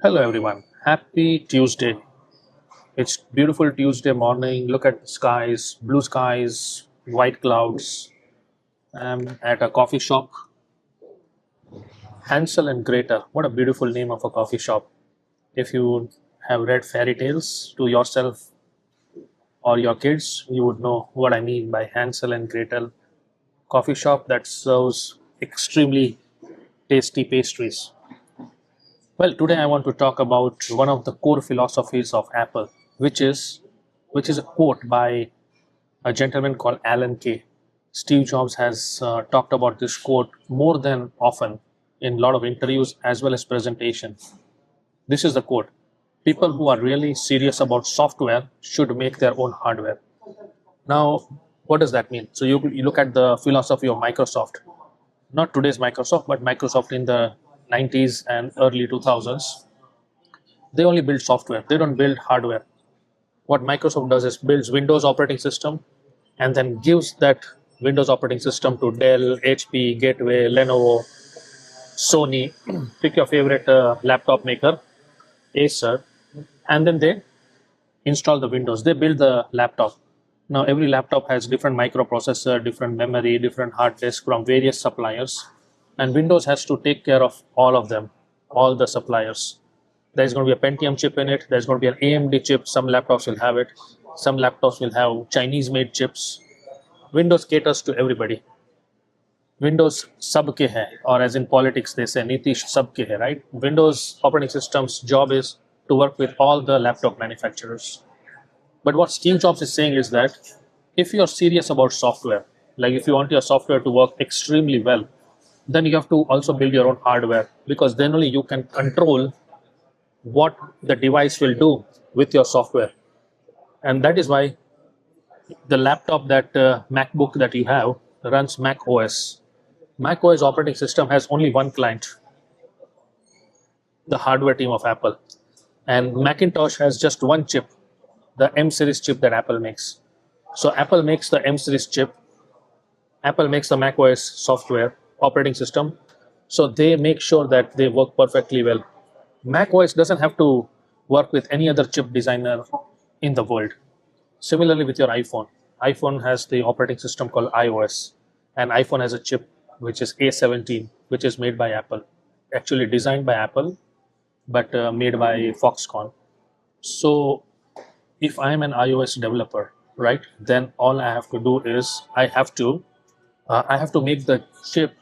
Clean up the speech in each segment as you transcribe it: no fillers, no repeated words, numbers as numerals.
Hello everyone. Happy Tuesday. It's beautiful Tuesday morning. Look at the skies, blue skies, white clouds. I'm at a coffee shop. Hansel and Gretel. What a beautiful name of a coffee shop. If you have read fairy tales to yourself or your kids, you would know what I mean by Hansel and Gretel. Coffee shop that serves extremely tasty pastries. Well, today I want to talk about one of the core philosophies of Apple, which is which is a quote by a gentleman called Alan Kay. Steve Jobs has talked about this quote more than often in a lot of interviews as well as presentation. This is the quote: "People who are really serious about software should make their own hardware." Now, what does that mean? So you look at the philosophy of Microsoft, not today's Microsoft, but Microsoft in the 90s and early 2000s. They only build software. They don't build hardware. What Microsoft does is builds Windows operating system and then gives that Windows operating system to Dell, HP, Gateway, Lenovo, Sony, pick your favorite laptop maker, Acer, and then they install the Windows. They build the laptop. Now every laptop has different microprocessor, different memory, different hard disk from various suppliers, and Windows has to take care of all of them, all the suppliers. There's going to be a Pentium chip in it. There's going to be an AMD chip. Some laptops will have it. Some laptops will have Chinese-made chips. Windows caters to everybody. Windows Sab Ke Hai, or as in politics they say Nitish Sab Ke Hai, right? Windows operating system's job is to work with all the laptop manufacturers. But what Steve Jobs is saying is that if you're serious about software, like if you want your software to work extremely well, then you have to also build your own hardware, because then only you can control what the device will do with your software. And that is why the laptop that MacBook that you have runs macOS. macOS operating system has only one client, the hardware team of Apple. And Macintosh has just one chip, the M series chip that Apple makes. So Apple makes the M series chip, Apple makes the macOS software operating system. So they make sure that they work perfectly well. macOS doesn't have to work with any other chip designer in the world. Similarly with your iPhone. iPhone has the operating system called iOS, and iPhone has a chip which is A17, which is made by Apple, actually designed by Apple, but made by Foxconn. So if I'm an iOS developer, right, then all I have to do is I have to make the chip.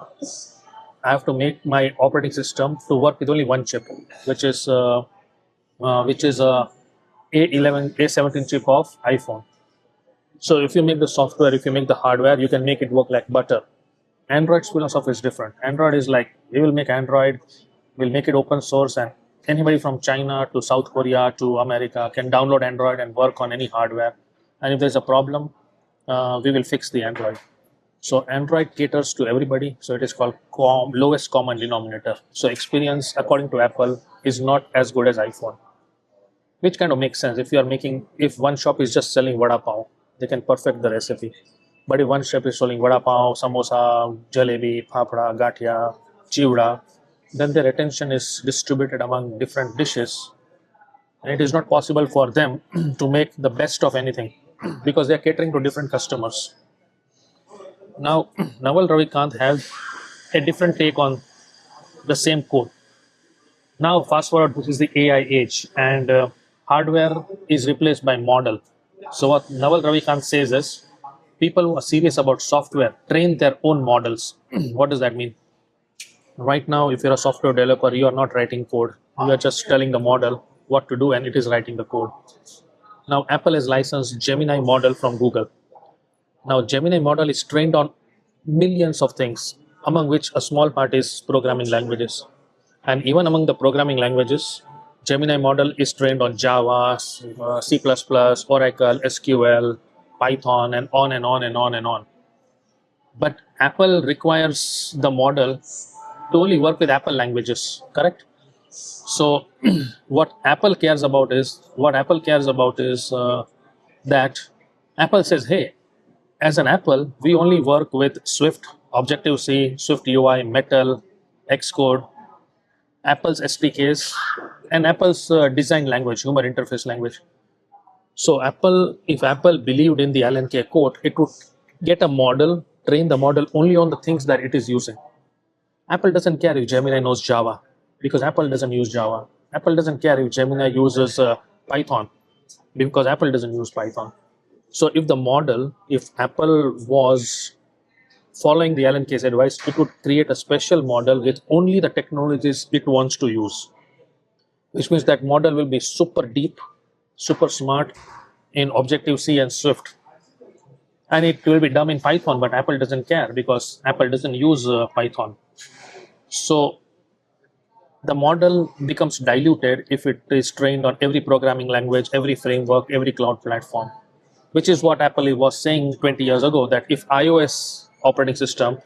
I have to make my operating system to work with only one chip, which is a A11, A17 chip of iPhone. So if you make the software, if you make the hardware, you can make it work like butter. Android's philosophy is different. Android is like, we will make Android, we'll make it open source, and anybody from China to South Korea to America can download Android and work on any hardware. And if there's a problem, we will fix the Android. So Android caters to everybody. So it is called lowest common denominator. So experience, according to Apple, is not as good as iPhone, which kind of makes sense. If one shop is just selling vada pav, they can perfect the recipe. But if one shop is selling vada pav, samosa, jalebi, papda, gatia, chivda, then their attention is distributed among different dishes, and it is not possible for them to make the best of anything because they are catering to different customers. Now, Naval Ravikant has a different take on the same code. Now, fast forward, this is the AI age, and hardware is replaced by model. So, what Naval Ravikant says is people who are serious about software train their own models. What does that mean? Right now, if you're a software developer, you are not writing code, you are just telling the model what to do, and it is writing the code. Now, Apple has licensed Gemini model from Google. Now, Gemini model is trained on millions of things, among which a small part is programming languages. And even among the programming languages, Gemini model is trained on Java, C++, Oracle, SQL, Python, and on and on and on and on. But Apple requires the model to only work with Apple languages, correct? So what Apple cares about is that Apple says, hey, as an Apple, we only work with Swift, Objective C, Swift UI, Metal, Xcode, Apple's SDKs, and Apple's design language, human interface language. So if Apple believed in the Allen Kay code, it would get a model, train the model only on the things that it is using. Apple doesn't care if Gemini knows Java because Apple doesn't use Java. Apple doesn't care if Gemini uses Python because Apple doesn't use Python. So if Apple was following the Allen Kay's advice, it would create a special model with only the technologies it wants to use, which means that model will be super deep, super smart in Objective-C and Swift. And it will be dumb in Python, but Apple doesn't care because Apple doesn't use Python. So the model becomes diluted if it is trained on every programming language, every framework, every cloud platform, which is what Apple was saying 20 years ago, that if iOS operating system,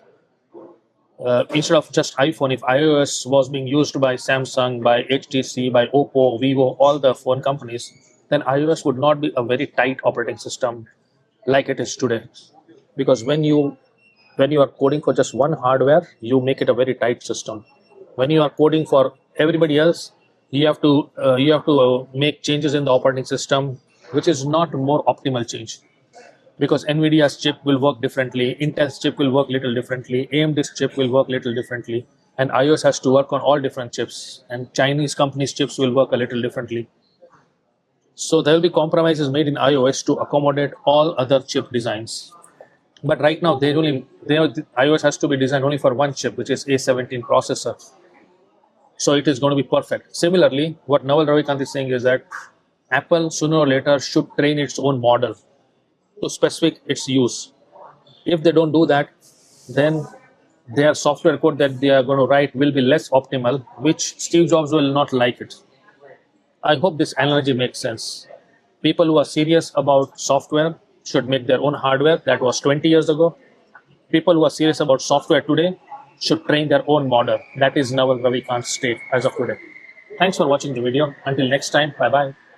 instead of just iPhone, if iOS was being used by Samsung, by HTC, by Oppo, Vivo, all the phone companies, then iOS would not be a very tight operating system like it is today. Because when you are coding for just one hardware, you make it a very tight system. When you are coding for everybody else, you have to make changes in the operating system, which is not more optimal change. Because NVIDIA's chip will work differently, Intel's chip will work little differently, AMD's chip will work little differently, and iOS has to work on all different chips, and Chinese companies' chips will work a little differently. So there will be compromises made in iOS to accommodate all other chip designs. But right now, iOS has to be designed only for one chip, which is A17 processor. So it is going to be perfect. Similarly, what Naval Ravikant is saying is that Apple sooner or later should train its own model to specific its use. If they don't do that, then their software code that they are going to write will be less optimal, which Steve Jobs will not like it. I hope this analogy makes sense. People who are serious about software should make their own hardware. That was 20 years ago. People who are serious about software today should train their own model. That is Naval Ravikant's state as of today. Thanks for watching the video. Until next time, bye-bye.